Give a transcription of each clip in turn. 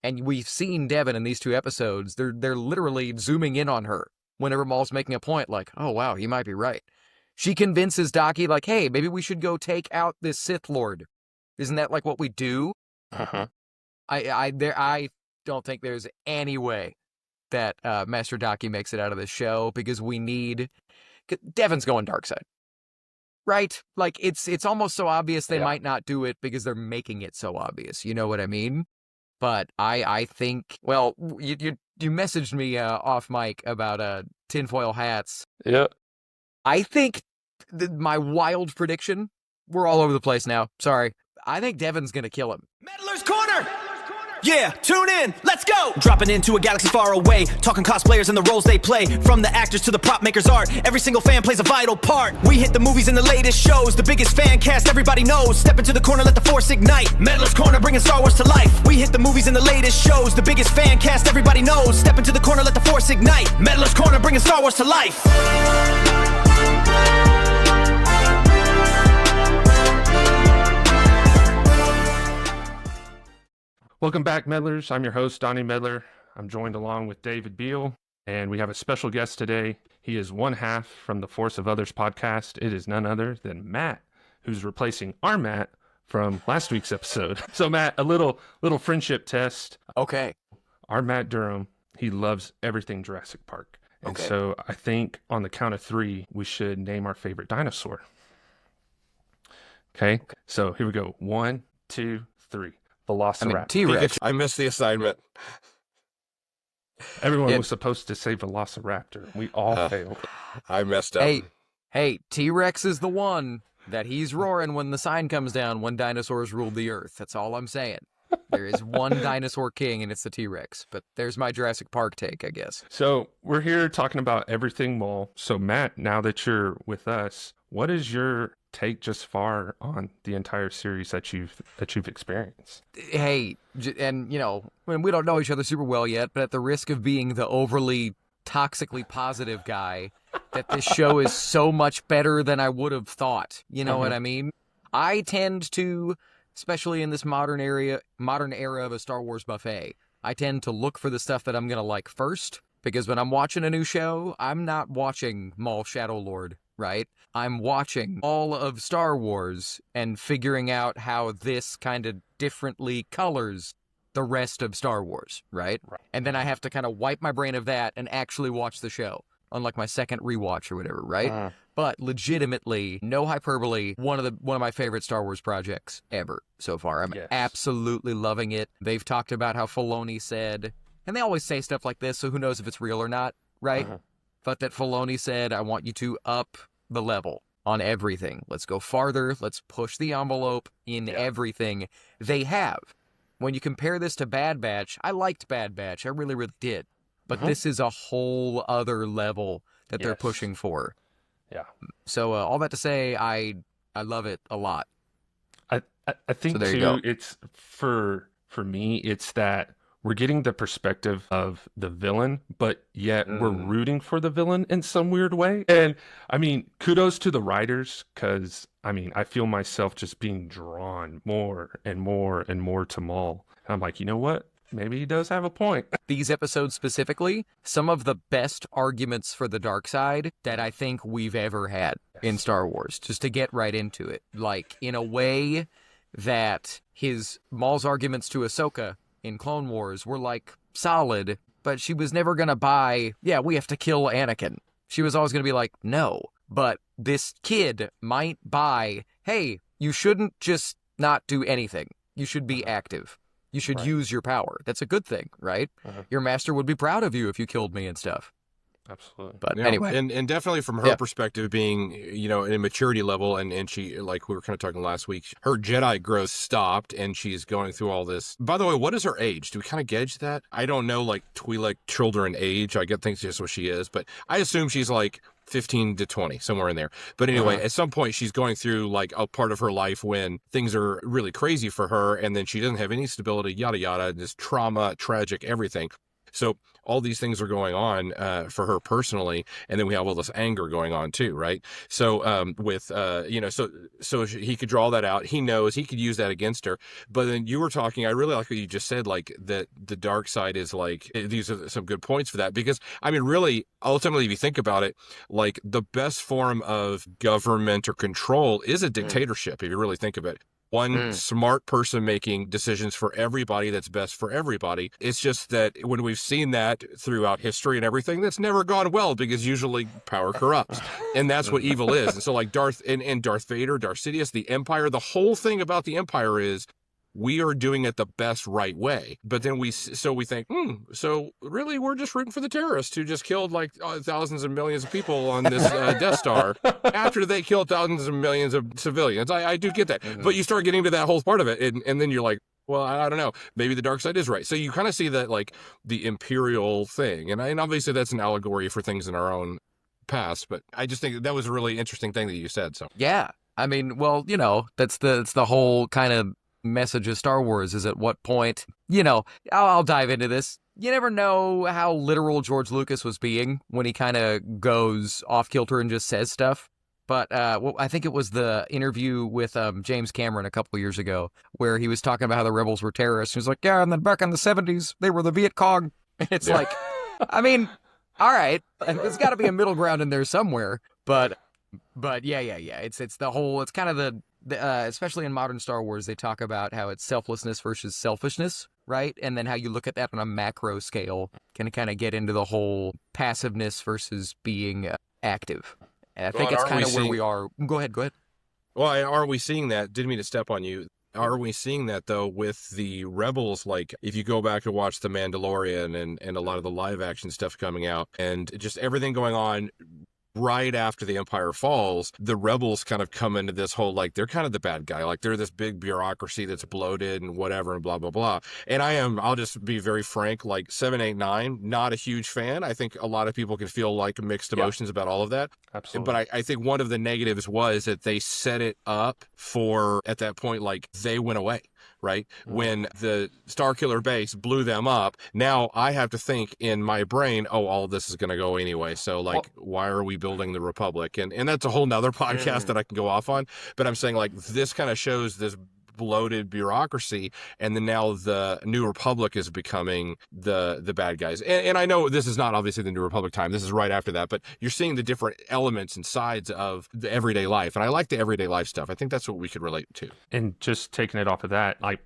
And we've seen Devin in these 2 episodes. They're literally zooming in on her whenever Maul's making a point like, oh, wow, he might be right. She convinces Docky, like, hey, maybe we should go take out this Sith Lord. Isn't that like what we do? Uh-huh. I don't think there's any way that Master Docky makes it out of this show because we need... Devin's going dark side. Right? Like, it's almost so obvious they might not do it because they're making it so obvious. You know what I mean? But I think, well, you messaged me off mic about tinfoil hats. Yeah. I think my wild prediction, we're all over the place now. Sorry. I think Devin's going to kill him. Meddler's Corner! Yeah, tune in, let's go! Dropping into a galaxy far away, talking cosplayers and the roles they play. From the actors to the prop makers' art, every single fan plays a vital part. We hit the movies and the latest shows, the biggest fan cast everybody knows. Step into the corner, let the force ignite. Meddler's Corner, bringing Star Wars to life. We hit the movies and the latest shows, the biggest fan cast everybody knows. Step into the corner, let the force ignite. Meddler's Corner, bringing Star Wars to life. Welcome back, Meddlers. I'm your host, Donny Medler. I'm joined along with David Beal, and we have a special guest today. He is one half from the Force of Others podcast. It is none other than Matt, who's replacing our Matt from last week's episode. So, Matt, a little friendship test. Okay. Our Matt Durham, he loves everything Jurassic Park. And so I think on the count of 3, we should name our favorite dinosaur. Okay? So here we go. 1, 2, 3. Velociraptor. T-Rex. I missed the assignment. Everyone was supposed to say Velociraptor. We all failed. I messed up. Hey, T-Rex is the one that he's roaring when the sign comes down when dinosaurs ruled the earth. That's all I'm saying. There is one dinosaur king, and it's the T-Rex. But there's my Jurassic Park take, I guess. So we're here talking about everything Maul. So Matt, now that you're with us, what is your take just far on the entire series that you've experienced? Hey, and you know, we don't know each other super well yet, but at the risk of being the overly toxically positive guy, that this show is so much better than I would have thought. You know what I mean? I tend to, especially in this modern era of a Star Wars buffet, I tend to look for the stuff that I'm gonna like first, because when I'm watching a new show, I'm not watching Maul Shadow Lord, right? I'm watching all of Star Wars and figuring out how this kind of differently colors the rest of Star Wars, right? And then I have to kind of wipe my brain of that and actually watch the show, unlike my second rewatch or whatever, right? But legitimately, no hyperbole, one of my favorite Star Wars projects ever so far. I'm absolutely loving it. They've talked about how Filoni said, and they always say stuff like this, so who knows if it's real or not, right? But that Filoni said, I want you to up the level on everything. Let's go farther. Let's push the envelope in everything. They have. When you compare this to Bad Batch, I liked Bad Batch. I really, really did. But this is a whole other level that they're pushing for. Yeah. So all that to say, I love it a lot. I think so there you too, go. it's for me, it's that we're getting the perspective of the villain, but yet we're rooting for the villain in some weird way. And I mean, kudos to the writers, because I mean, I feel myself just being drawn more and more and more to Maul. And I'm like, you know what? Maybe he does have a point. These episodes specifically, some of the best arguments for the dark side that I think we've ever had in Star Wars, just to get right into it. Like, in a way that Maul's arguments to Ahsoka in Clone Wars were like solid, but she was never gonna buy, we have to kill Anakin. She was always gonna be like, no. But this kid might buy, hey, you shouldn't just not do anything. You should be active. You should use your power. That's a good thing, right? Your master would be proud of you if you killed me and stuff. Absolutely. But anyway. And definitely from her perspective being, in a maturity level, and she, like we were kind of talking last week, her Jedi growth stopped and she's going through all this. By the way, what is her age? Do we kind of gauge that? I don't know, like Twi'lek children age. I get things just what she is, but I assume she's like 15 to 20, somewhere in there. But anyway, at some point she's going through like a part of her life when things are really crazy for her, and then she doesn't have any stability, yada, yada, this trauma, tragic, everything. So all these things are going on for her personally, and then we have all this anger going on too, right? So with he could draw that out. He knows he could use that against her. But then you were talking, I really like what you just said, like that the dark side is like, these are some good points for that, because I mean, really, ultimately, if you think about it, like the best form of government or control is a dictatorship, if you really think of it. One smart person making decisions for everybody that's best for everybody. It's just that when we've seen that throughout history and everything, that's never gone well, because usually power corrupts. And that's what evil is. And so like Darth Vader, Darth Sidious, the Empire, the whole thing about the Empire is we are doing it the best right way. But then we think, so really we're just rooting for the terrorists who just killed like thousands and millions of people on this Death Star after they killed thousands and millions of civilians. I do get that. But you start getting to that whole part of it, and then you're like, well, I don't know. Maybe the dark side is right. So you kind of see that like the imperial thing. And obviously that's an allegory for things in our own past. But I just think that was a really interesting thing that you said. So yeah, I mean, well, that's the whole kind of message of Star Wars, is at what point, I'll dive into this. You never know how literal George Lucas was being when he kind of goes off kilter and just says stuff. But I think it was the interview with James Cameron a couple of years ago where he was talking about how the rebels were terrorists. He was like, yeah, and then back in the 70s, they were the Viet Cong. It's like, I mean, all right, there's got to be a middle ground in there somewhere. But yeah. It's the whole, it's kind of the especially in modern Star Wars, they talk about how it's selflessness versus selfishness, right? And then how you look at that on a macro scale can kind of get into the whole passiveness versus being active. And I think it's kind of where we are. Go ahead. Well, are we seeing that? Didn't mean to step on you. Are we seeing that, though, with the Rebels? Like, if you go back and watch The Mandalorian and a lot of the live action stuff coming out and just everything going on right after the Empire falls, the Rebels kind of come into this whole, like, they're kind of the bad guy. Like, they're this big bureaucracy that's bloated and whatever and blah, blah, blah. And I'll just be very frank, like 7, 8, 9, not a huge fan. I think a lot of people can feel like mixed emotions about all of that. Absolutely. But I think one of the negatives was that they set it up for, at that point, like, they went away. Right? When the Starkiller base blew them up, now I have to think in my brain, all this is going to go anyway. So, like, why are we building the Republic? And that's a whole nother podcast that I can go off on. But I'm saying, like, this kind of shows this bloated bureaucracy, and then now the New Republic is becoming the bad guys. And I know this is not obviously the New Republic time. This is right after that. But you're seeing the different elements and sides of the everyday life. And I like the everyday life stuff. I think that's what we could relate to. And just taking it off of that, like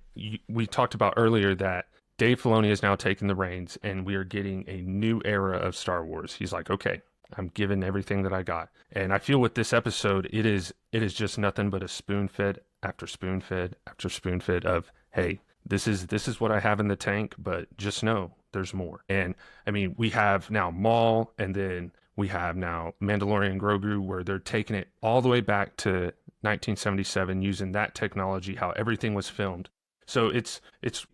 we talked about earlier, that Dave Filoni is now taking the reins, and we are getting a new era of Star Wars. He's like, okay, I'm giving everything that I got. And I feel with this episode, it is just nothing but a spoon-fed after spoon-fed after spoon-fed of, hey, this is what I have in the tank, but just know there's more. And I mean, we have now Maul, and then we have now Mandalorian Grogu, where they're taking it all the way back to 1977, using that technology, how everything was filmed. So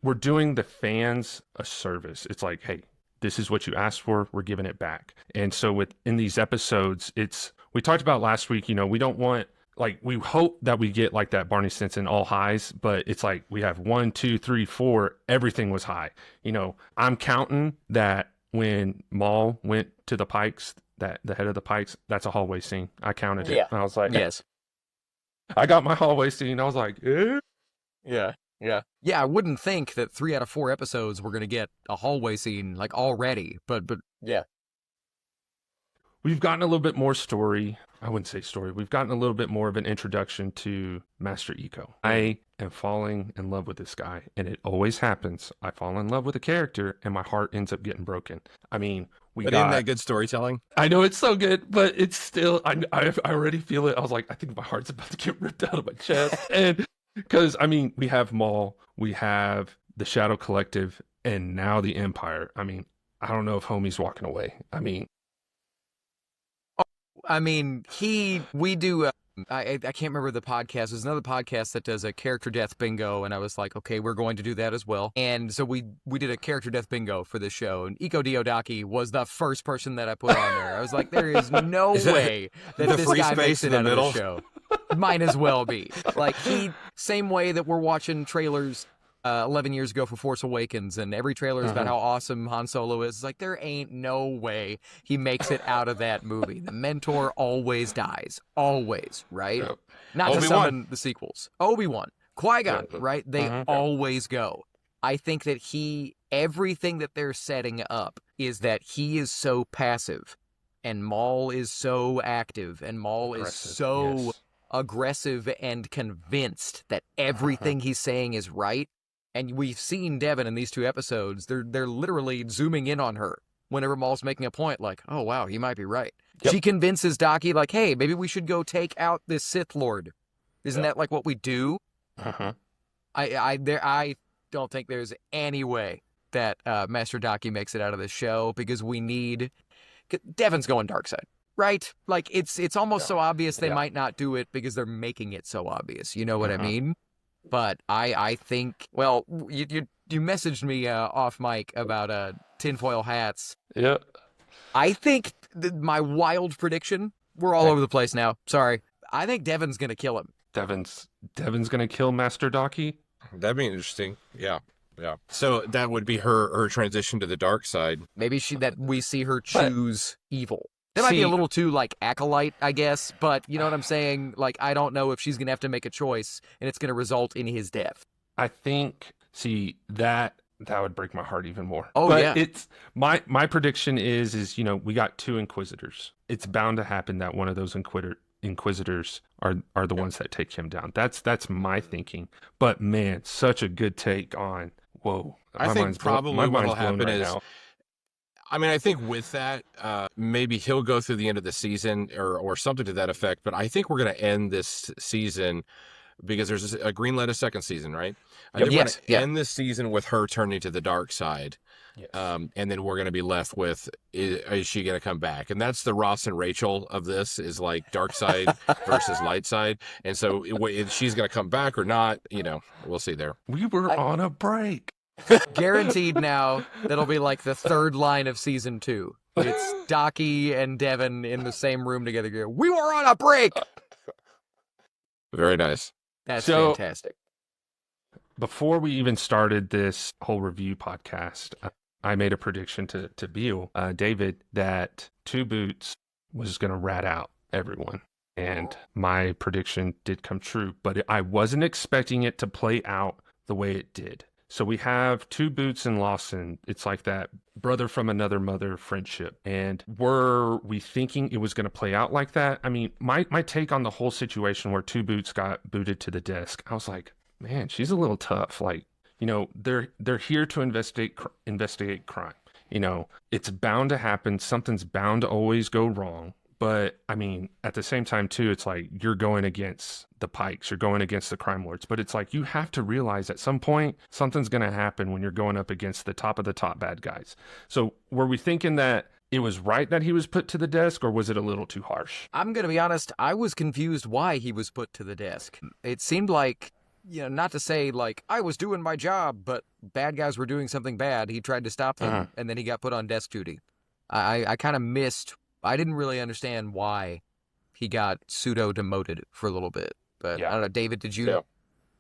we're doing the fans a service. It's like, hey, this is what you asked for, we're giving it back. And so in these episodes, we talked about last week, we don't want, like, we hope that we get like that Barney Stinson all highs, but it's like we have 1, 2, 3, 4, everything was high. I'm counting that when Maul went to the Pikes, that the head of the Pikes, that's a hallway scene. I counted it. And I was like, yes. I got my hallway scene. I was like, Yeah. I wouldn't think that 3 out of 4 episodes we're going to get a hallway scene like already, but yeah. We've gotten a little bit more story. I wouldn't say story. We've gotten a little bit more of an introduction to Master Iko. I am falling in love with this guy, and it always happens. I fall in love with a character, and my heart ends up getting broken. I mean, isn't that good storytelling? I know it's so good, but it's still, I already feel it. I was like, I think my heart's about to get ripped out of my chest. And because, I mean, we have Maul, we have the Shadow Collective, and now the Empire. I mean, I don't know if homie's walking away. We do, I can't remember the podcast. There's another podcast that does a character death bingo, and I was like, okay, we're going to do that as well. And so we did a character death bingo for this show, and Iko Diodaki was the first person that I put on there. I was like, there is no way that the this free guy space makes in it the out middle? of the show. Might as well be. Like, same way that we're watching trailers 11 years ago for Force Awakens, and every trailer is about how awesome Han Solo is. It's like, there ain't no way he makes it out of that movie. The mentor always dies. Always, right? Yep. Not to Obi-Wan. summon the sequels. Obi-Wan. Qui-Gon, right? They always go. I think that everything that they're setting up is that he is so passive, and Maul is so active, and Maul is so aggressive and convinced that everything he's saying is right. And we've seen Devin in these 2 episodes. They're literally zooming in on her whenever Maul's making a point, like, oh, wow, he might be right. Yep. She convinces Docky, like, hey, maybe we should go take out this Sith Lord. Isn't that like what we do? I don't think there's any way that Master Docky makes it out of this show, because we need... Devin's going dark side, right? Like, it's almost so obvious they might not do it because they're making it so obvious. You know what I mean? But I think, well, you messaged me off mic about tinfoil hats. Yep. I think my wild prediction, we're all over the place now. Sorry. I think Devin's going to kill him. Devin's going to kill Master Docky? That'd be interesting. Yeah. So that would be her transition to the dark side. Maybe we see her choose evil. That might be a little too, like, acolyte, I guess, but you know what I'm saying? Like, I don't know if she's going to have to make a choice, and it's going to result in his death. I think, that would break my heart even more. Oh, but yeah. It's, my prediction is, we got 2 Inquisitors. It's bound to happen that one of those Inquisitors are the ones that take him down. That's my thinking. But, man, such a good take on, whoa. I think probably what'll happen is... now. I mean, I think with that, maybe he'll go through the end of the season or something to that effect. But I think we're going to end this season because there's a greenlit a second season, right? I think we're going to end this season with her turning to the dark side. Yes. And then we're going to be left with, is she going to come back? And that's the Ross and Rachel of this, is like dark side versus light side. And so if she's going to come back or not, we'll see there. We were on a break. Guaranteed now, that'll be like the 3rd line of season 2. It's Docky and Devin in the same room together. We were on a break! Very nice. That's fantastic. Before we even started this whole review podcast, I made a prediction to Beal, David, that 2 Boots was going to rat out everyone. And my prediction did come true, but I wasn't expecting it to play out the way it did. So we have 2 Boots and Lawson. It's like that brother from another mother friendship. And were we thinking it was going to play out like that? I mean, my take on the whole situation where 2 Boots got booted to the desk, I was like, man, she's a little tough. Like, they're here to investigate crime. It's bound to happen. Something's bound to always go wrong. But, I mean, at the same time, too, it's like you're going against the Pikes. You're going against the crime lords. But it's like you have to realize at some point something's going to happen when you're going up against the top of the top bad guys. So were we thinking that it was right that he was put to the desk, or was it a little too harsh? I'm going to be honest. I was confused why he was put to the desk. It seemed like, not to say, like, I was doing my job, but bad guys were doing something bad. He tried to stop them, and then he got put on desk duty. I kind of missed... I didn't really understand why he got pseudo-demoted for a little bit. But I don't know, David, did you have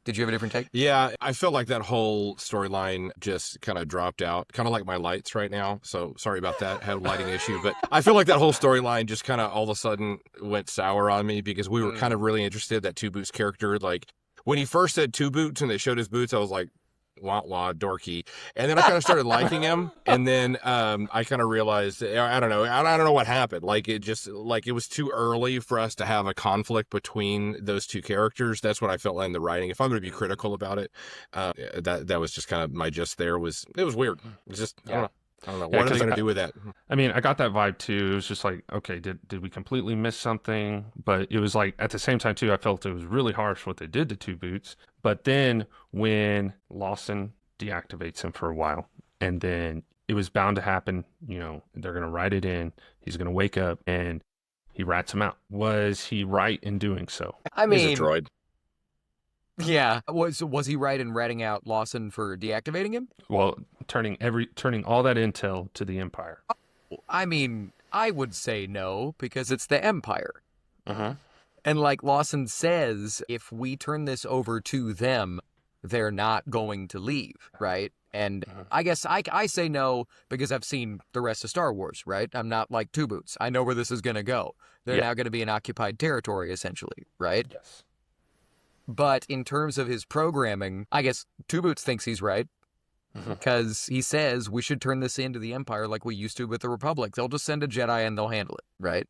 a different take? Yeah, I felt like that whole storyline just kind of dropped out, kind of like my lights right now. So sorry about that. I had a lighting issue. But I feel like that whole storyline just kind of all of a sudden went sour on me because we were kind of really interested, that 2 Boots character. Like, when he first said 2 Boots and they showed his boots, I was like, wah, wah, dorky. And then I kind of started liking him. And then I kind of realized, I don't know what happened. Like, it was too early for us to have a conflict between those 2 characters. That's what I felt in the writing. If I'm going to be critical about it, that was just kind of my just there. It was weird. It was just, I don't know. What are they going to do with that? I mean, I got that vibe too. It was just like, okay, did we completely miss something? But it was like, at the same time too, I felt it was really harsh what they did to 2 Boots. But then when Lawson deactivates him for a while, and then it was bound to happen, they're going to write it in. He's going to wake up and he rats him out. Was he right in doing so? I mean, he's a droid. Yeah. Was he right in ratting out Lawson for deactivating him? Well, turning all that intel to the Empire. I mean, I would say no, because it's the Empire. Uh-huh. And like Lawson says, if we turn this over to them, they're not going to leave, right? And I guess I say no because I've seen the rest of Star Wars, right? I'm not like Two Boots. I know where this is going to go. They're now going to be in occupied territory, essentially, right? Yes. But in terms of his programming, I guess Two Boots thinks he's right. Because he says we should turn this into the Empire like we used to with the Republic. They'll just send a Jedi and they'll handle it, right?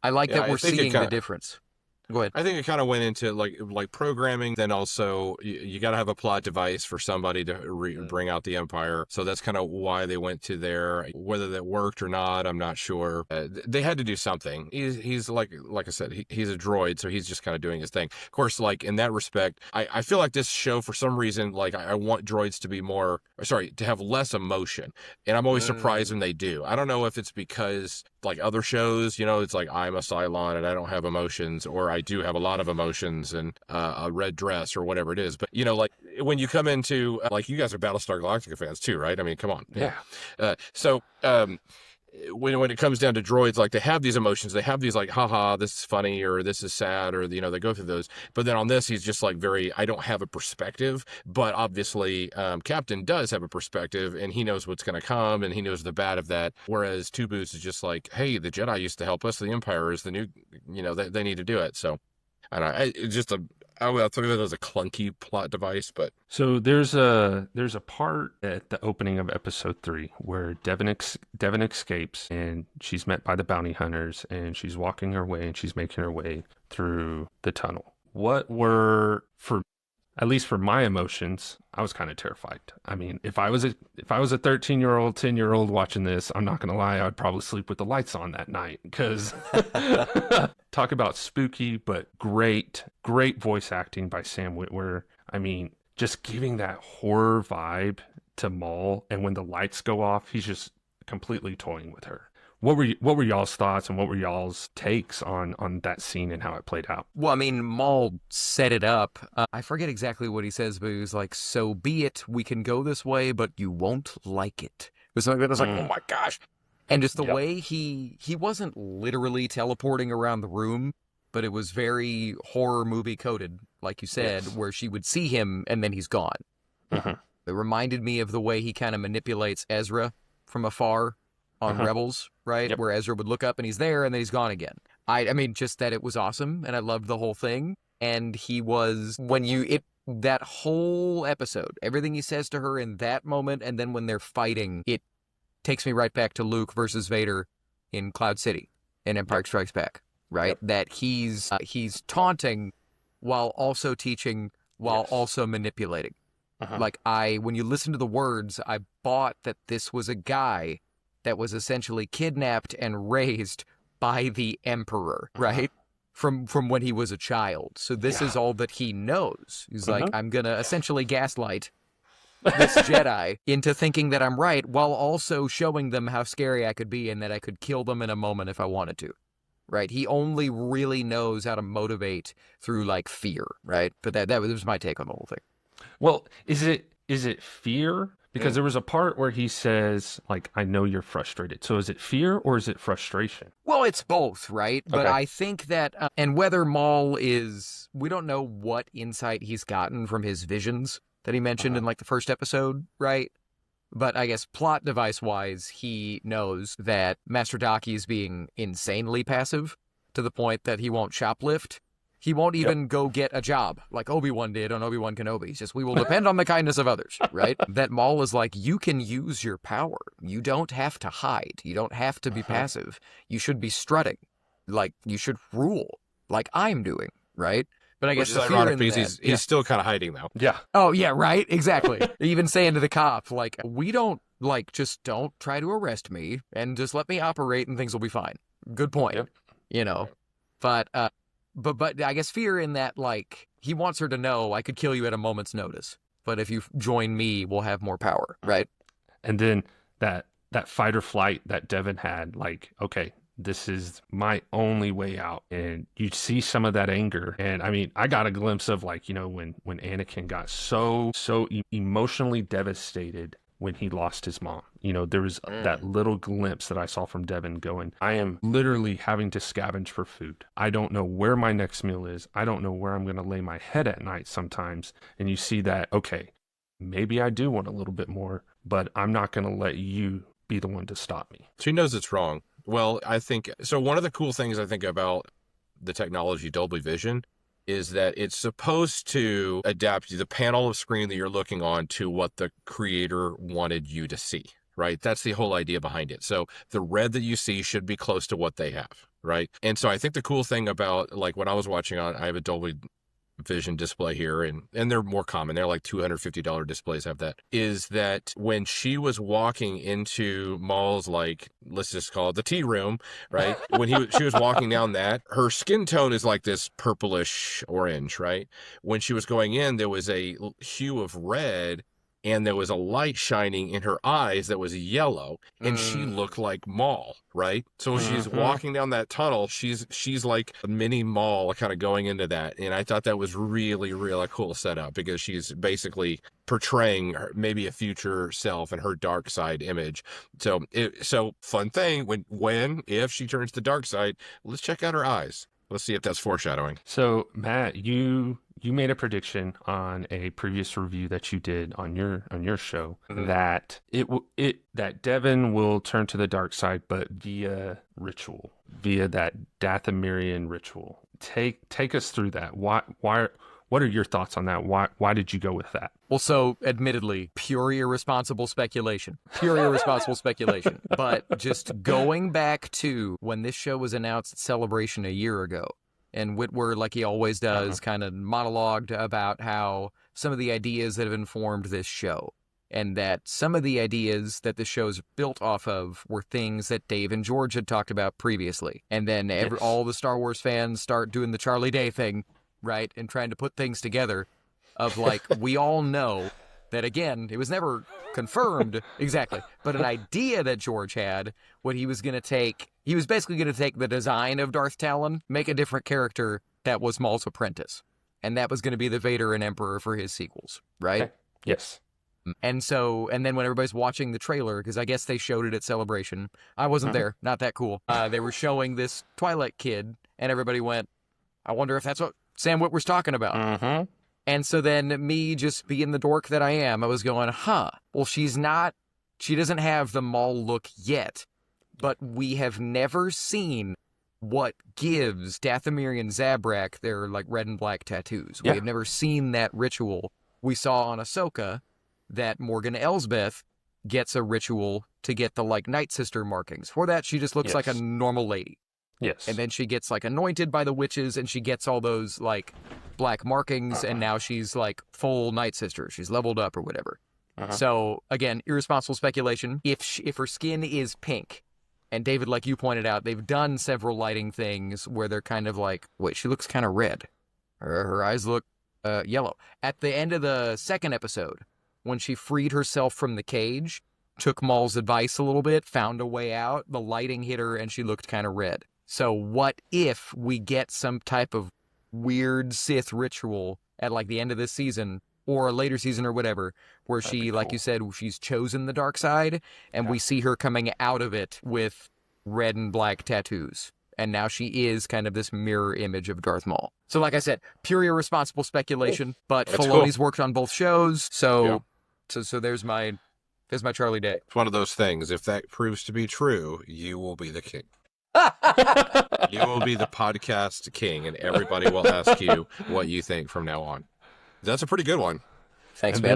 I like that we're seeing the difference. Go ahead. I think it kind of went into like programming. Then also you got to have a plot device for somebody to bring out the Empire. So that's kind of why they went to there. Whether that worked or not, I'm not sure. They had to do something. He's like I said, he's a droid, so he's just kind of doing his thing. Of course, like in that respect, I feel like this show for some reason, like I want droids to be to have less emotion, and I'm always surprised when they do. I don't know if it's because like other shows, it's like I'm a Cylon and I don't have emotions, or I do have a lot of emotions and a red dress or whatever it is. But like when you come into like you guys are Battlestar Galactica fans too, right? I mean, come on. Yeah. When it comes down to droids, like they have these emotions, they have these like, haha, this is funny or this is sad, or they go through those. But then on this, he's just like I don't have a perspective. But obviously, Captain does have a perspective, and he knows what's going to come, and he knows the bad of that. Whereas Two Boots is just like, hey, the Jedi used to help us. The Empire is the new, they need to do it. So I don't know. It's just I would think that as a clunky plot device, but So there's a part at the opening of episode 3 where Devin escapes, and she's met by the bounty hunters, and she's walking her way, and she's making her way through the tunnel. What were, at least for my emotions, I was kind of terrified. I mean, if I was a 13-year-old, 10-year-old watching this, I'm not gonna lie, I'd probably sleep with the lights on that night, because talk about spooky, but great voice acting by Sam Witwer. I mean, just giving that horror vibe to Maul, and when the lights go off, he's just completely toying with her. What were y'all's thoughts, and what were y'all's takes on that scene and how it played out? Well, I mean, Maul set it up. I forget exactly what he says, but he was like, so be it, we can go this way, but you won't like it. It was something that was like, oh my gosh. And just the way he wasn't literally teleporting around the room, but it was very horror movie coded, like you said, where she would see him and then he's gone. It reminded me of the way he kind of manipulates Ezra from afar on Rebels, right? Where Ezra would look up and he's there and then he's gone again. I mean, just that it was awesome and I loved the whole thing. And he was, that whole episode, everything he says to her in that moment, and then when they're fighting, it takes me right back to Luke versus Vader in Cloud City in Empire Strikes Back, right? That he's taunting while also teaching, while also manipulating. Like when you listen to the words, I bought that this was a guy that was essentially kidnapped and raised by the Emperor, right? From when he was a child. So this is all that he knows. He's like, I'm going to essentially gaslight this Jedi into thinking that I'm right, while also showing them how scary I could be and that I could kill them in a moment if I wanted to, right? He only really knows how to motivate through like fear, right? But that was my take on the whole thing. Well, is it fear? Because there was a part where he says, like, I know you're frustrated. So is it fear or is it frustration? Well, it's both, right? But I think that, and whether Maul we don't know what insight he's gotten from his visions that he mentioned in like the first episode, right? But I guess plot device-wise, he knows that Master Daki is being insanely passive to the point that he won't shoplift. He won't even go get a job like Obi-Wan did on Obi-Wan Kenobi. He's just, we will depend on the kindness of others, right? That Maul is like, you can use your power. You don't have to hide. You don't have to be passive. You should be strutting. Like, you should rule like I'm doing, right? But I guess the fear in that, he's still kind of hiding though. Yeah. Oh, yeah, right? Exactly. Even saying to the cop, like, just don't try to arrest me and just let me operate and things will be fine. Good point. But I guess fear in that, like, he wants her to know I could kill you at a moment's notice. But if you join me, we'll have more power, right? And then that fight or flight that Devin had, like, okay, this is my only way out. And you see some of that anger. And I mean, I got a glimpse of, like, when Anakin got so emotionally devastated when he lost his mom. You know, there was that little glimpse that I saw from Devin going, I am literally having to scavenge for food. I don't know where my next meal is. I don't know where I'm going to lay my head at night sometimes. And you see that, okay, maybe I do want a little bit more, but I'm not going to let you be the one to stop me. She knows it's wrong. Well, I think so. One of the cool things I think about the technology Dolby Vision is that it's supposed to adapt the panel of screen that you're looking on to what the creator wanted you to see, right? That's the whole idea behind it. So the red that you see should be close to what they have, right? And so I think the cool thing about, like, when I was watching on, I have a Dolby Vision display here, and they're more common. They're like $250 displays have that, is that when she was walking into Maul's, like, let's just call it the tea room, right? When she was walking down that, her skin tone is like this purplish orange, right? When she was going in, there was a hue of red, and there was a light shining in her eyes that was yellow, and she looked like Maul, right? So when she's walking down that tunnel, she's like a mini Maul kind of going into that. And I thought that was really, really cool setup, because she's basically portraying maybe a future self and her dark side image. So fun thing, if she turns to dark side, let's check out her eyes. Let's see if that's foreshadowing. So Matt, you made a prediction on a previous review that you did on your show that that Devin will turn to the dark side, but via ritual, via that Dathomirian ritual. Take us through that. Why? What are your thoughts on that? Why did you go with that? Well, so admittedly, pure irresponsible speculation. But just going back to when this show was announced at Celebration a year ago, and Whitwer, like he always does, kind of monologued about how some of the ideas that have informed this show, and that some of the ideas that the show's built off of were things that Dave and George had talked about previously. And then all the Star Wars fans start doing the Charlie Day thing, right? And trying to put things together of, like, we all know that, again, it was never confirmed exactly, but an idea that George had, what he was basically going to take the design of Darth Talon, make a different character that was Maul's apprentice. And that was going to be the Vader and Emperor for his sequels, right? Okay. Yes. And then when everybody's watching the trailer, because I guess they showed it at Celebration, I wasn't there, not that cool. They were showing this Twilight kid, and everybody went, I wonder if that's what Sam Witwer's talking about. And so then me, just being the dork that I am, I was going, well, she doesn't have the Maul look yet, but we have never seen what gives Dathomir and Zabrak their, like, red and black tattoos. Yeah. We have never seen that ritual. We saw on Ahsoka that Morgan Elsbeth gets a ritual to get the, like, Night Sister markings. For that, she just looks like a normal lady. Yes. And then she gets, like, anointed by the witches, and she gets all those, like, black markings, and now she's, like, full Night Sister. She's leveled up or whatever. So, again, irresponsible speculation. If her skin is pink, and David, like you pointed out, they've done several lighting things where they're kind of like, wait, she looks kind of red. Her eyes look yellow. At the end of the second episode, when she freed herself from the cage, took Maul's advice a little bit, found a way out, the lighting hit her, and she looked kind of red. So what if we get some type of weird Sith ritual at, like, the end of this season or a later season or whatever, where she, like you said, she's chosen the dark side, and we see her coming out of it with red and black tattoos. And now she is kind of this mirror image of Darth Maul. So, like I said, pure irresponsible speculation, but Filoni's worked on both shows, so there's my Charlie Day. It's one of those things. If that proves to be true, you will be the king. You will be the podcast king, and everybody will ask you what you think from now on. That's a pretty good one. Thanks, and man.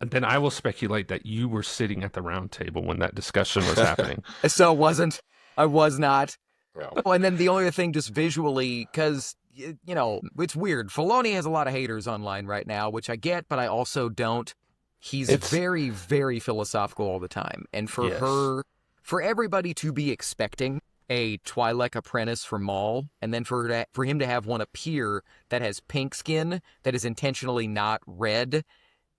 Then I will speculate that you were sitting at the round table when that discussion was happening. So it wasn't. I was not. No. Oh, and then the only other thing, just visually, because, you know, it's weird. Filoni has a lot of haters online right now, which I get, but I also don't. He's very, very philosophical all the time. And for everybody to be expecting a Twi'lek apprentice for Maul, and then for him to have one appear that has pink skin, that is intentionally not red,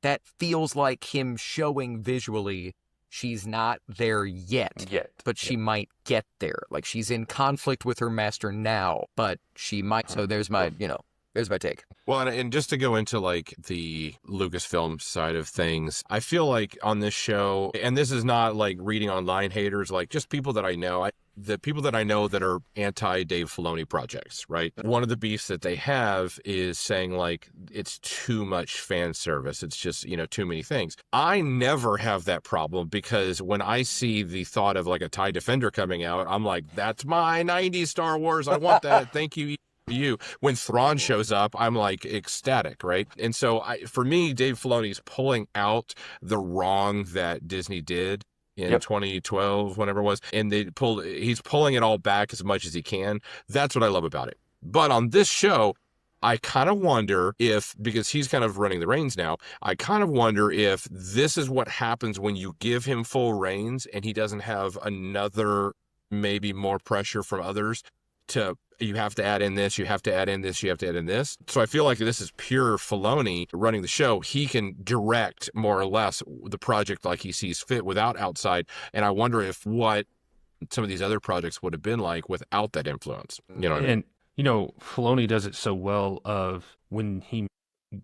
that feels like him showing visually she's not there yet, but she might get there. Like, she's in conflict with her master now, but she might. So there's my, There's my take. Well, and just to go into like the Lucasfilm side of things, I feel like on this show, and this is not like reading online haters, like just people that I know, the people that I know that are anti-Dave Filoni projects, right? One of the beefs that they have is saying like it's too much fan service. It's just, too many things. I never have that problem because when I see the thought of like a TIE Defender coming out, I'm like, that's my 90s Star Wars. I want that. Thank you. When Thrawn shows up, I'm like ecstatic, right? And so for me, Dave Filoni's pulling out the wrong that Disney did in 2012, whenever it was, and he's pulling it all back as much as he can. That's what I love about it. But on this show, I kind of wonder if, because he's kind of running the reins now, I kind of wonder if this is what happens when you give him full reins and he doesn't have another, maybe more pressure from others to, you have to add in this, you have to add in this, you have to add in this. So I feel like this is pure Filoni running the show. He can direct more or less the project like he sees fit without outside. And I wonder if what some of these other projects would have been like without that influence. You know what I mean? And, Filoni does it so well of when he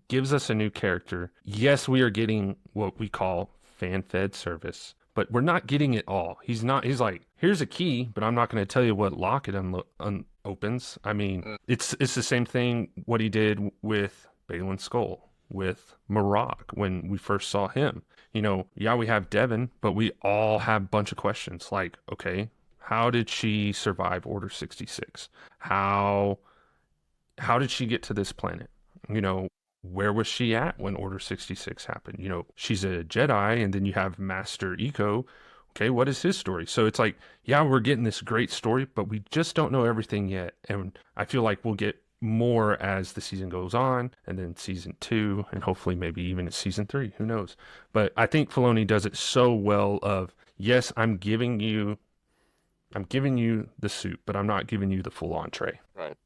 gives us a new character. Yes, we are getting what we call fan-fed service, but we're not getting it all. He's like, here's a key, but I'm not going to tell you what lock it opens. I mean, it's the same thing what he did with Balin Skull, with Marag when we first saw him. We have Devin, but we all have a bunch of questions like, okay, how did she survive Order 66? How did she get to this planet? Where was she at when Order 66 happened? She's a Jedi, and then you have Master Eco. Okay, what is his story? So it's like, yeah, we're getting this great story, but we just don't know everything yet. And I feel like we'll get more as the season goes on, and then season 2, and hopefully maybe even season 3. Who knows? But I think Filoni does it so well of, yes, I'm giving you the soup, but I'm not giving you the full entree. Right.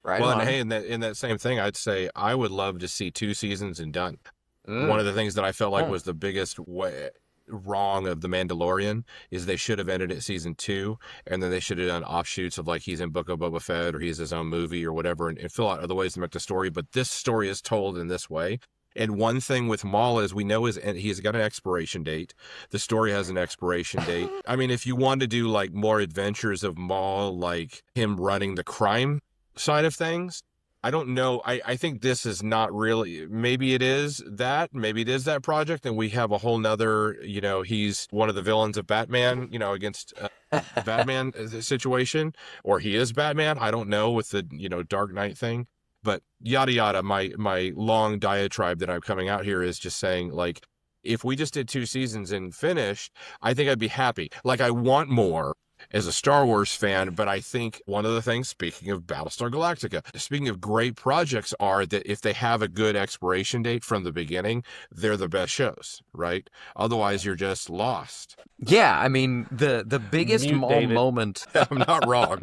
Right. Well, and hey, in that same thing, I'd say I would love to see 2 seasons and done. One of the things that I felt like was the biggest wrong of The Mandalorian is they should have ended at season 2, and then they should have done offshoots of like he's in Book of Boba Fett or he's his own movie or whatever, and fill out other ways to make the story. But this story is told in this way. And one thing with Maul is we know he's got an expiration date. The story has an expiration date. I mean, if you want to do like more adventures of Maul, like him running the crime side of things, I don't know. I think this is not really, maybe it is that project, and we have a whole nother, he's one of the villains of Batman, against Batman situation, or he is Batman. I don't know with the, Dark Knight thing, but yada, yada. My long diatribe that I'm coming out here is just saying, like, if we just did 2 seasons and finished, I think I'd be happy. Like, I want more as a Star Wars fan, but I think one of the things, speaking of Battlestar Galactica, speaking of great projects, are that if they have a good expiration date from the beginning, they're the best shows, right? Otherwise, you're just lost. Yeah, I mean, the biggest Maul moment. I'm not wrong.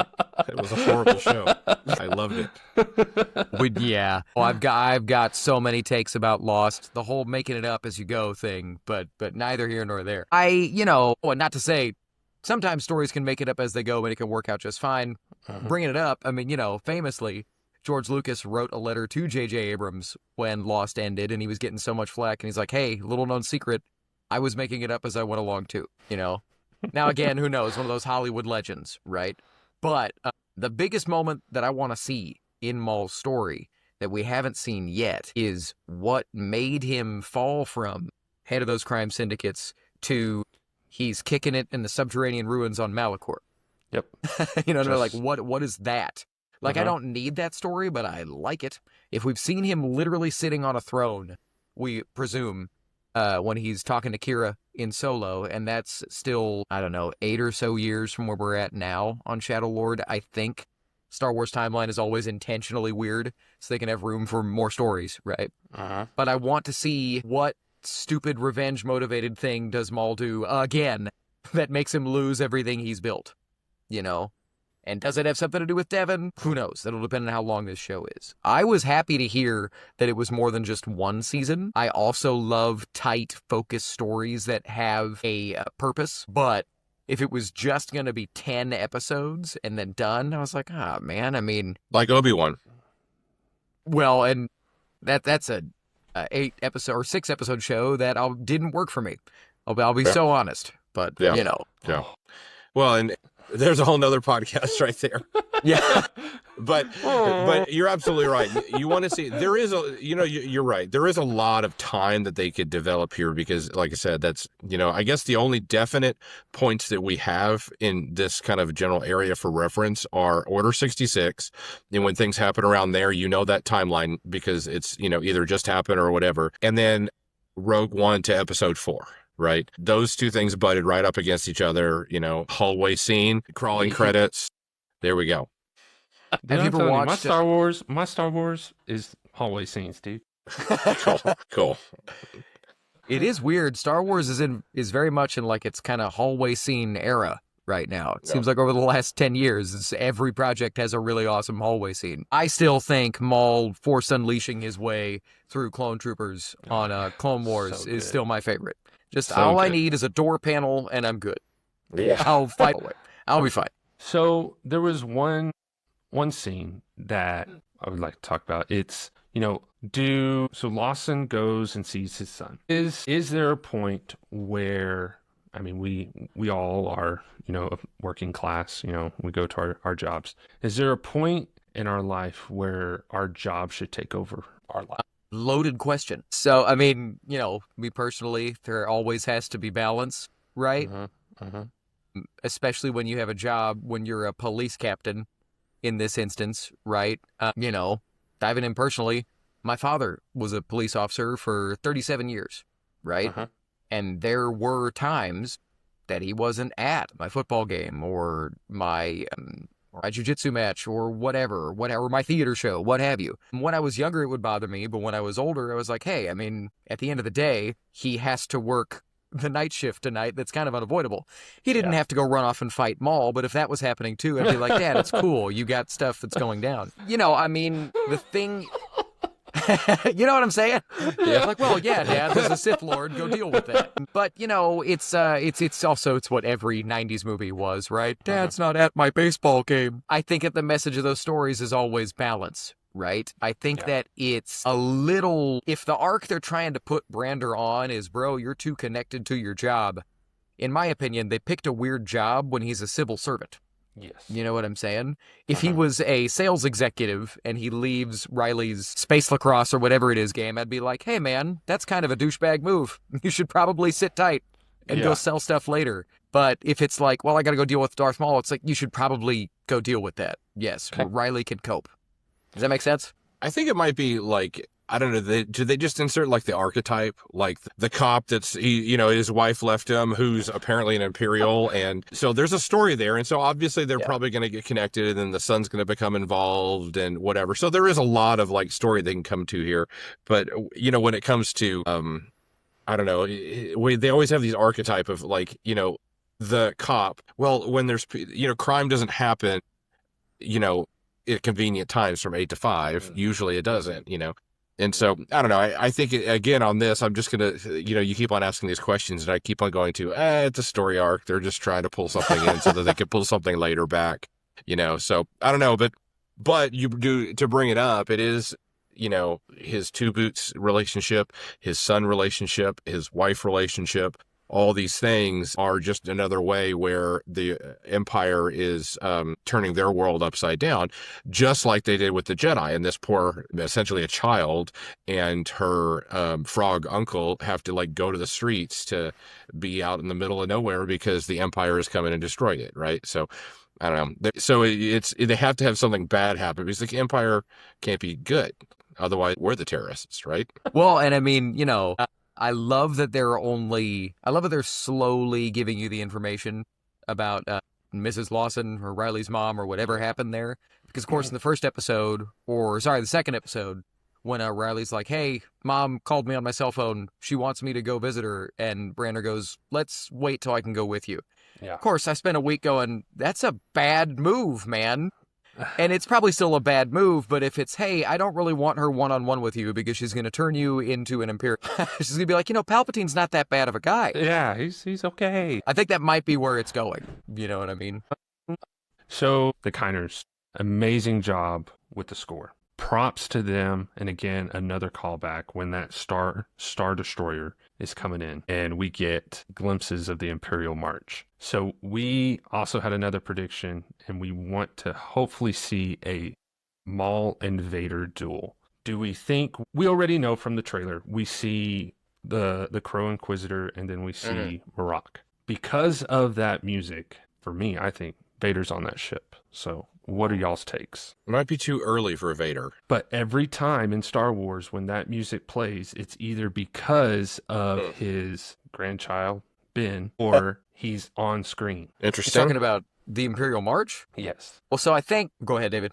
It was a horrible show. I loved it. Yeah. Well, I've got so many takes about Lost, the whole making it up as you go thing, but neither here nor there. Not to say, sometimes stories can make it up as they go and it can work out just fine. Bringing it up, I mean, famously, George Lucas wrote a letter to J.J. Abrams when Lost ended, and he was getting so much flack, and he's like, hey, little known secret, I was making it up as I went along too, Now, again, who knows? One of those Hollywood legends, right? But the biggest moment that I want to see in Maul's story that we haven't seen yet is what made him fall from head of those crime syndicates to he's kicking it in the subterranean ruins on Malachor. Yep. Like, what is that? Like, I don't need that story, but I like it. If we've seen him literally sitting on a throne, we presume, when he's talking to Kira in Solo, and that's still, I don't know, 8 or so years from where we're at now on Shadow Lord. I think Star Wars timeline is always intentionally weird, so they can have room for more stories, right? But I want to see what stupid revenge-motivated thing does Maul do again that makes him lose everything he's built, And does it have something to do with Devin? Who knows? That'll depend on how long this show is. I was happy to hear that it was more than just 1 season. I also love tight, focused stories that have a purpose, but if it was just going to be 10 episodes and then done, I was like, man, I mean... Like Obi-Wan. Well, and that's a 8-episode or 6-episode show that didn't work for me. I'll be so honest, but Yeah. you know, Well, and there's a whole nother podcast right there. yeah. But you're absolutely right. You want to see, there is you're right. There is a lot of time that they could develop here because, like I said, that's, I guess the only definite points that we have in this kind of general area for reference are Order 66. And when things happen around there, that timeline because it's, either just happened or whatever. And then Rogue One to Episode 4. Right. Those two things butted right up against each other, hallway scene, crawling credits. There we go. Have you ever watched my Star Wars is hallway scene, Steve. Cool. It is weird. Star Wars is very much in like its kind of hallway scene era right now. It seems like over the last 10 years, every project has a really awesome hallway scene. I still think Maul Force Unleashing his way through Clone Troopers on Clone Wars is still my favorite. Just all I need is a door panel and I'm good. Yeah. I'll fight away. I'll be fine. So there was one scene that I would like to talk about. It's, so Lawson goes and sees his son. Is there a point where, I mean, we all are, a working class, we go to our jobs. Is there a point in our life where our job should take over our life? Loaded question. So, I mean, me personally, there always has to be balance, right? Especially when you have a job, when you're a police captain in this instance, right? Diving in personally, my father was a police officer for 37 years, right? And there were times that he wasn't at my football game or my jiu-jitsu match or whatever, my theater show, what have you. When I was younger, it would bother me, but when I was older, I was like, hey, I mean, at the end of the day, he has to work the night shift tonight. That's kind of unavoidable. He didn't have to go run off and fight Maul, but if that was happening too, I'd be like, Dad, it's cool. You got stuff that's going down. I mean, the thing... You know what I'm saying? Yeah. Like, well, yeah, Dad, there's a Sith Lord. Go deal with that. But it's also what every '90s movie was, right? Dad's not at my baseball game. I think that the message of those stories is always balance, right? I think that it's a little. If the arc they're trying to put Brander on is, bro, you're too connected to your job. In my opinion, they picked a weird job when he's a civil servant. Yes. You know what I'm saying? If he was a sales executive and he leaves Riley's space lacrosse or whatever it is game, I'd be like, hey, man, that's kind of a douchebag move. You should probably sit tight and go sell stuff later. But if it's like, well, I got to go deal with Darth Maul, it's like, you should probably go deal with that. Yes, Riley can cope. Does that make sense? I think it might be like, I don't know, do they just insert like the archetype, like the cop his wife left him, who's apparently an Imperial. And so there's a story there. And so obviously they're probably going to get connected and then the son's going to become involved and whatever. So there is a lot of like story they can come to here. But, when it comes to, I don't know, they always have these archetype of like, the cop. Well, when there's, crime doesn't happen, at convenient times from 8 to 5. Usually it doesn't, And so, I don't know, I think, again, on this, I'm just going to, you keep on asking these questions, and I keep on going to, it's a story arc. They're just trying to pull something in so that they can pull something later back, So, I don't know, but you do, to bring it up, it is, his Two Boots relationship, his son relationship, his wife relationship. All these things are just another way where the Empire is turning their world upside down, just like they did with the Jedi. And this poor, essentially a child, and her frog uncle have to like go to the streets to be out in the middle of nowhere because the Empire has come in and destroyed it, right? So I don't know. So they have to have something bad happen because the Empire can't be good. Otherwise, we're the terrorists, right? Well, and I mean, I love that they're slowly giving you the information about Mrs. Lawson or Riley's mom or whatever happened there. Because, of course, in the second episode, when Riley's like, hey, Mom called me on my cell phone. She wants me to go visit her. And Brander goes, let's wait till I can go with you. Yeah. Of course, I spent a week going, that's a bad move, man. And it's probably still a bad move, but if it's, hey, I don't really want her one-on-one with you because she's going to turn you into an Imperial. She's going to be like, Palpatine's not that bad of a guy. Yeah, he's okay. I think that might be where it's going. You know what I mean? So, the Kiners, amazing job with the score. props to them. And again, another callback when that Star Destroyer is coming in and we get glimpses of the Imperial March. So we also had another prediction, and we want to hopefully see a Maul and Vader duel. Do we think, we already know from the trailer, we see the Crow Inquisitor and then we see Marok. Because of that music, for me, I think Vader's on that ship. So what are y'all's takes? It might be too early for Vader. But every time in Star Wars when that music plays, it's either because of his grandchild, Ben, or he's on screen. Interesting. You're talking about the Imperial March? Yes. Well, so I think... Go ahead, David.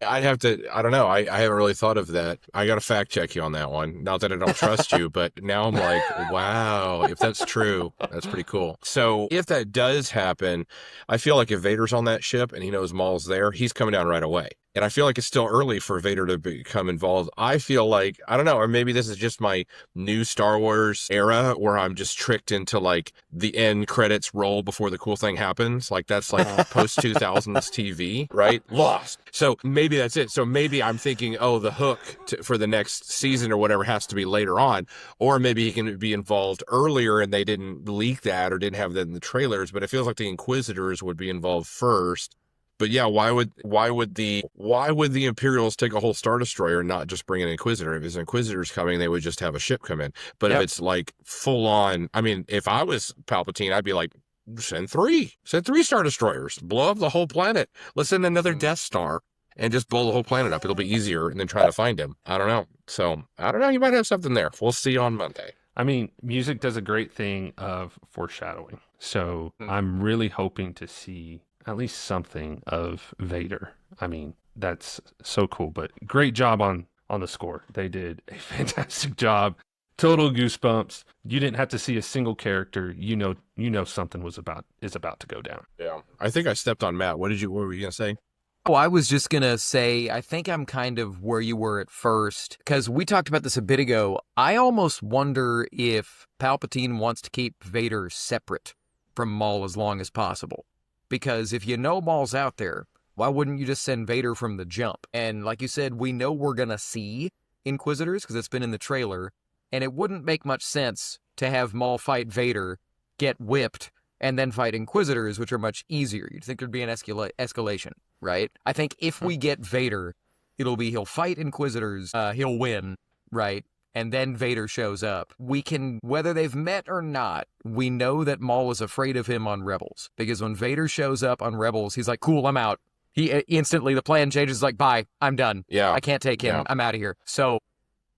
I'd have to, I don't know. I haven't really thought of that. I got to fact check you on that one. Not that I don't trust you, but now I'm like, wow, if that's true, that's pretty cool. So if that does happen, I feel like if Vader's on that ship and he knows Maul's there, he's coming down right away. And I feel like it's still early for Vader to become involved. I feel like, I don't know, or maybe this is just my new Star Wars era where I'm just tricked into like the end credits roll before the cool thing happens. Like that's like post 2000s TV, right? Lost. So maybe that's it. So maybe I'm thinking, oh, the hook for the next season or whatever has to be later on. Or maybe he can be involved earlier and they didn't leak that or didn't have that in the trailers. But it feels like the Inquisitors would be involved first. But yeah, why would the Imperials take a whole Star Destroyer and not just bring an Inquisitor? If it's Inquisitors coming, they would just have a ship come in. But if it's like full on, I mean, if I was Palpatine, I'd be like, send three Star Destroyers, blow up the whole planet. Let's send another Death Star and just blow the whole planet up. It'll be easier than trying to find him. I don't know. So I don't know. You might have something there. We'll see on Monday. I mean, music does a great thing of foreshadowing. So I'm really hoping to see at least something of Vader. I mean, that's so cool, but great job on the score. They did a fantastic job. Total goosebumps. You didn't have to see a single character. You know something is about to go down. Yeah. I think I stepped on Matt. What were you going to say? Oh, I was just going to say, I think I'm kind of where you were at first, because we talked about this a bit ago. I almost wonder if Palpatine wants to keep Vader separate from Maul as long as possible. Because if you know Maul's out there, why wouldn't you just send Vader from the jump? And like you said, we know we're going to see Inquisitors because it's been in the trailer. And it wouldn't make much sense to have Maul fight Vader, get whipped, and then fight Inquisitors, which are much easier. You'd think there'd be an escalation, right? I think if we get Vader, it'll be he'll fight Inquisitors, he'll win, right? And then Vader shows up. We can, whether they've met or not, we know that Maul is afraid of him on Rebels. Because when Vader shows up on Rebels, he's like, cool, I'm out. He instantly, the plan changes, like, bye, I'm done. Yeah. I can't take him. Yeah. I'm out of here. So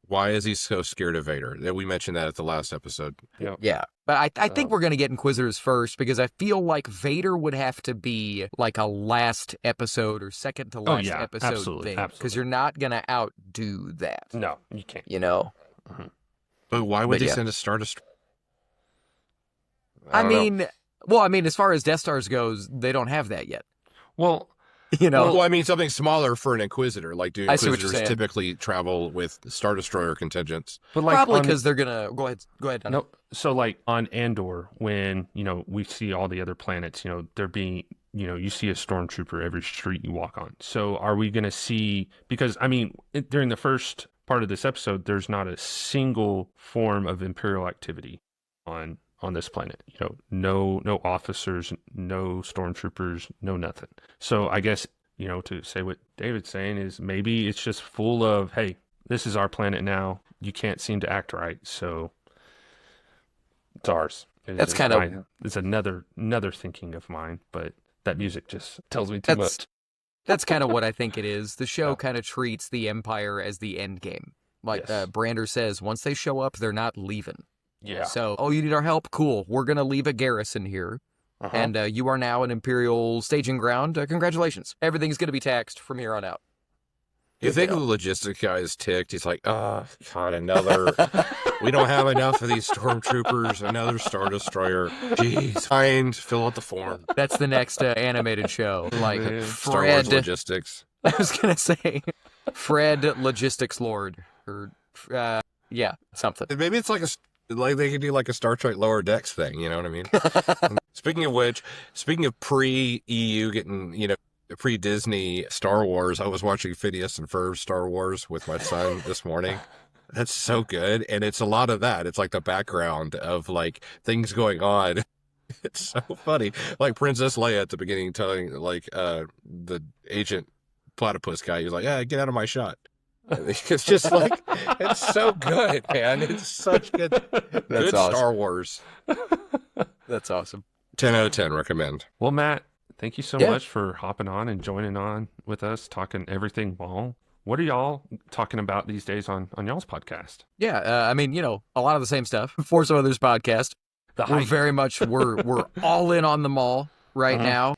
why is he so scared of Vader? We mentioned that at the last episode. yeah. But I think we're going to get Inquisitors first, because I feel like Vader would have to be like a last episode or second to last episode thing. Because you're not going to outdo that. No, you can't. You know? Mm-hmm. But why would they send a Star Destroyer? I mean, as far as Death Stars goes, they don't have that yet. Well, you know, well, I mean, something smaller for an Inquisitor. Like, do I see what you're Inquisitors saying. typically travel with Star Destroyer contingents? but like probably on- because they're gonna go ahead. Donny. No, so like on Andor, when we see all the other planets, they're being, you see a stormtrooper every street you walk on. So are we going to see? Because I mean, during the first part of this episode, there's not a single form of Imperial activity on this planet. No officers, no stormtroopers, no nothing. So I guess to say what David's saying is maybe it's just full of, hey, this is our planet now. You can't seem to act right, so it's ours. That's kind of it's another thinking of mine, but that music just tells me too much. That's kind of what I think it is. The show kind of treats the Empire as the end game. Like Brander says, once they show up, they're not leaving. Yeah. So, you need our help? Cool. We're going to leave a garrison here. And you are now an Imperial staging ground. Congratulations. Everything's going to be taxed from here on out. You think the logistics guy is ticked? He's like, God, another. We don't have enough of these stormtroopers. Another Star Destroyer. Jeez. Fine. Fill out the form. That's the next animated show. Like, Star Wars Fred. logistics. I was going to say, Fred Logistics Lord. Or, yeah, something. Maybe it's like they could do like a Star Trek Lower Decks thing. You know what I mean? Speaking of which, speaking of pre-EU getting, pre-Disney Star Wars. I was watching Phineas and Ferb Star Wars with my son this morning. That's so good. And it's a lot of that. It's like the background of like things going on. It's so funny. Like Princess Leia at the beginning telling like the agent platypus guy, he's like, yeah, get out of my shot. It's just like, it's so good, man. It's such good, good awesome. Star Wars. That's awesome. 10 out of 10 recommend. Well, Matt, thank you so Yeah. much for hopping on and joining on with us, talking everything Maul. What are y'all talking about these days on y'all's podcast? Yeah, I mean, a lot of the same stuff. Force of Others podcast. The We're hype. very much we're all in on the Maul right now,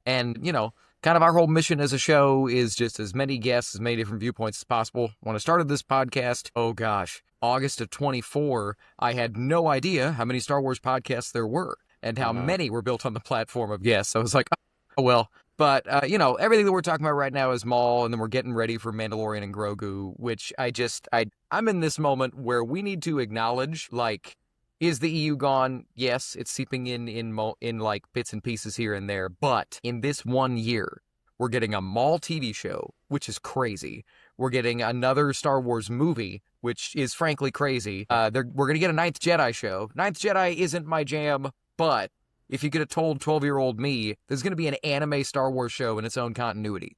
and kind of our whole mission as a show is just as many guests, as many different viewpoints as possible. When I started this podcast, oh gosh, August of 24, I had no idea how many Star Wars podcasts there were and how many were built on the platform of guests. So I was like, oh well. But everything that we're talking about right now is Maul, and then we're getting ready for Mandalorian and Grogu, which I'm in this moment where we need to acknowledge, like, is the EU gone? Yes, it's seeping in like bits and pieces here and there. But in this 1 year, we're getting a Maul TV show, which is crazy. We're getting another Star Wars movie, which is frankly crazy. We're going to get a Ninth Jedi show. Ninth Jedi isn't my jam, but if you could have told 12-year-old me there's going to be an anime Star Wars show in its own continuity,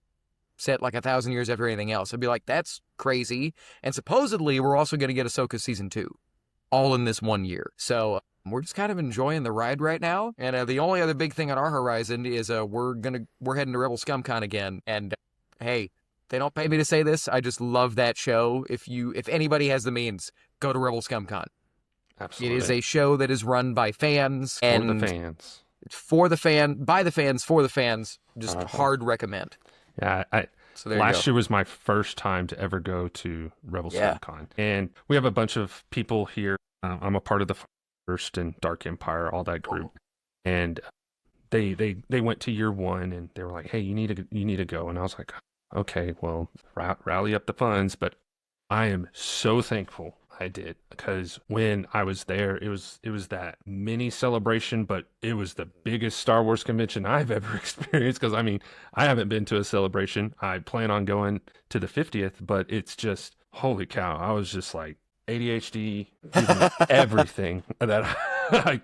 set like 1,000 years after anything else, I'd be like, that's crazy. And supposedly, we're also going to get Ahsoka Season 2. All in this 1 year. So we're just kind of enjoying the ride right now. And the only other big thing on our horizon is we're heading to Rebel ScumCon again. And hey, they don't pay me to say this. I just love that show. If anybody has the means, go to Rebel ScumCon. Absolutely. It is a show that is run by fans and for the fans. By the fans, for the fans. Just hard recommend. Yeah, So there you go. last year was my first time to ever go to Rebel ScumCon. And we have a bunch of people here. I'm a part of the First and Dark Empire, all that group. And they went to year one and they were like, hey, you need to go. And I was like, okay, well, rally up the funds. But I am so thankful I did, because when I was there, it was that mini celebration, but it was the biggest Star Wars convention I've ever experienced. Because I mean, I haven't been to a celebration. I plan on going to the 50th, but it's just, holy cow. I was just like ADHD, everything that I,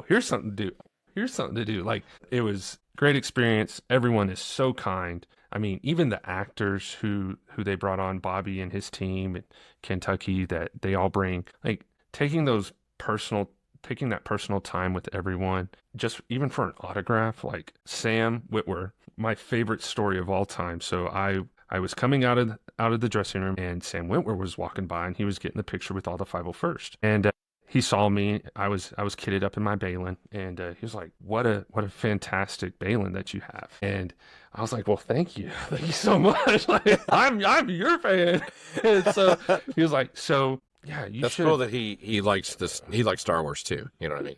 here's something to do. Here's something to do. Like, it was great experience. Everyone is so kind. I mean, even the actors who they brought on, Bobby and his team at Kentucky, that they all bring, like, taking that personal time with everyone, just even for an autograph. Like Sam Witwer, my favorite story of all time. So I was coming out of the dressing room, and Sam Witwer was walking by, and he was getting the picture with all the 501st. And he saw me. I was kitted up in my Balin, and he was like, "What a fantastic Balin that you have." And I was like, "Well, thank you so much. Like, I'm your fan." And so he was like, "So yeah, you That's should." cool that he likes this. He likes Star Wars too. You know what I mean?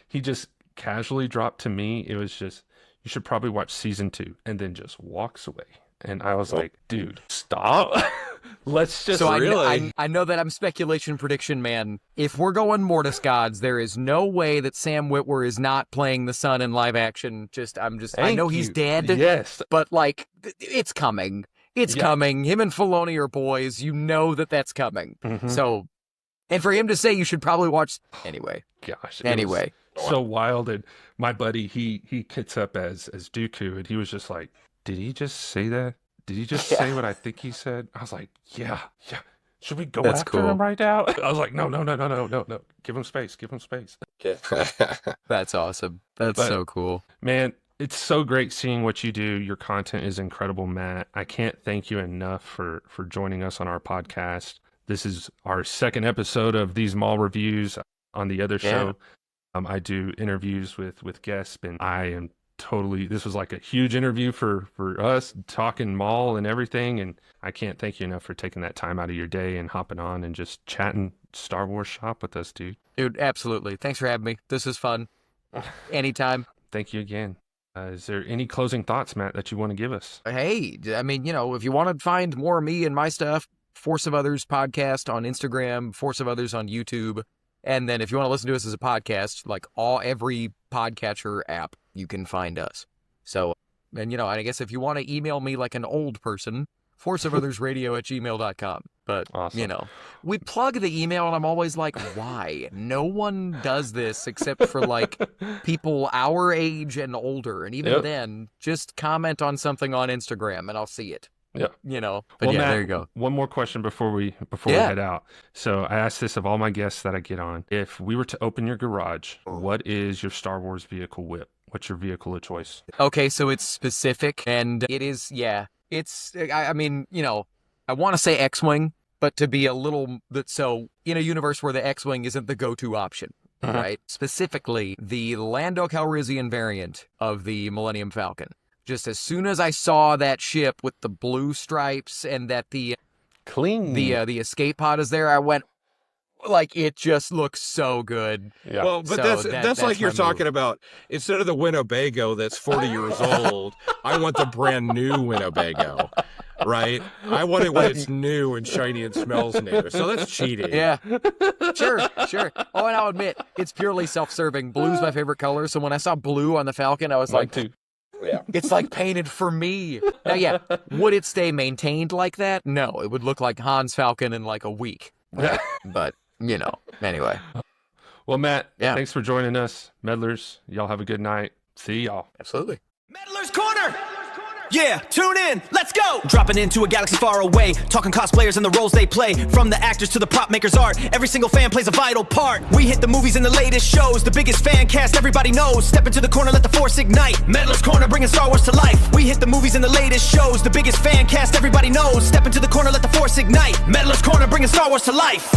He just casually dropped to me. It was just, "You should probably watch season 2," and then just walks away. And I was like, dude, stop. Let's just So really. I know that I'm speculation prediction man. If we're going Mortis gods, there is no way that Sam Witwer is not playing the son in live action. I know he's dead. Yes. But like, it's coming. It's coming. Him and Filoni are boys. You know that's coming. Mhm. So, and for him to say you should probably watch anyway. Gosh. it Anyway. was so wild. And my buddy, he kits up as Dooku, and he was just like, did he just say that? Did he just say what I think he said? I was like, yeah. Should we go That's after cool. him right now? I was like, no. Give him space. That's awesome. That's But- so cool. Man, it's so great seeing what you do. Your content is incredible, Matt. I can't thank you enough for joining us on our podcast. This is our second episode of these Maul reviews. On the other show, I do interviews with guests, and I am this was like a huge interview for us, talking Maul and everything. And I can't thank you enough for taking that time out of your day and hopping on and just chatting Star Wars shop with us, dude. Dude, absolutely. Thanks for having me. This is fun. Anytime. Thank you again. Is there any closing thoughts, Matt, that you want to give us? Hey, I mean, if you want to find more of me and my stuff, Force of Others podcast on Instagram, Force of Others on YouTube. And then if you want to listen to us as a podcast, like every podcatcher app, you can find us. So And, and I guess if you want to email me like an old person, forceofothersradio@gmail.com. But, Awesome. we plug the email and I'm always like, why? No one does this except for like people our age and older. And even then, just comment on something on Instagram and I'll see it. Yeah. But Matt, there you go. One more question before we head out. So I ask this of all my guests that I get on. If we were to open your garage, what is your Star Wars vehicle whip? What's your vehicle of choice? Okay, so it's specific and it is, it's, I mean, I want to say X-Wing, but to be a little bit so in a universe where the X-Wing isn't the go-to option, right? Specifically, the Lando Calrissian variant of the Millennium Falcon. Just as soon as I saw that ship with the blue stripes and that the escape pod is there, I went, like, it just looks so good. Yeah. Well, but that's like you're talking about, instead of the Winnebago that's 40 years old, I want the brand new Winnebago, right? I want it when it's new and shiny and smells new. So that's cheating. Yeah. Sure. Oh, and I'll admit, it's purely self-serving. Blue's my favorite color, so when I saw blue on the Falcon, I was like, too. Yeah. It's like painted for me. Now, would it stay maintained like that? No, it would look like Han's Falcon in like a week. Right? But, anyway. Well, Matt, thanks for joining us. Meddlers, y'all have a good night. See y'all. Absolutely. Meddler's Corner! Yeah, tune in, let's go! Dropping into a galaxy far away, talking cosplayers and the roles they play. From the actors to the prop makers' art, every single fan plays a vital part. We hit the movies and the latest shows, the biggest fan cast everybody knows. Step into the corner, let the force ignite. Meddler's Corner, bringing Star Wars to life. We hit the movies and the latest shows, the biggest fan cast everybody knows. Step into the corner, let the force ignite. Meddler's Corner, bringing Star Wars to life.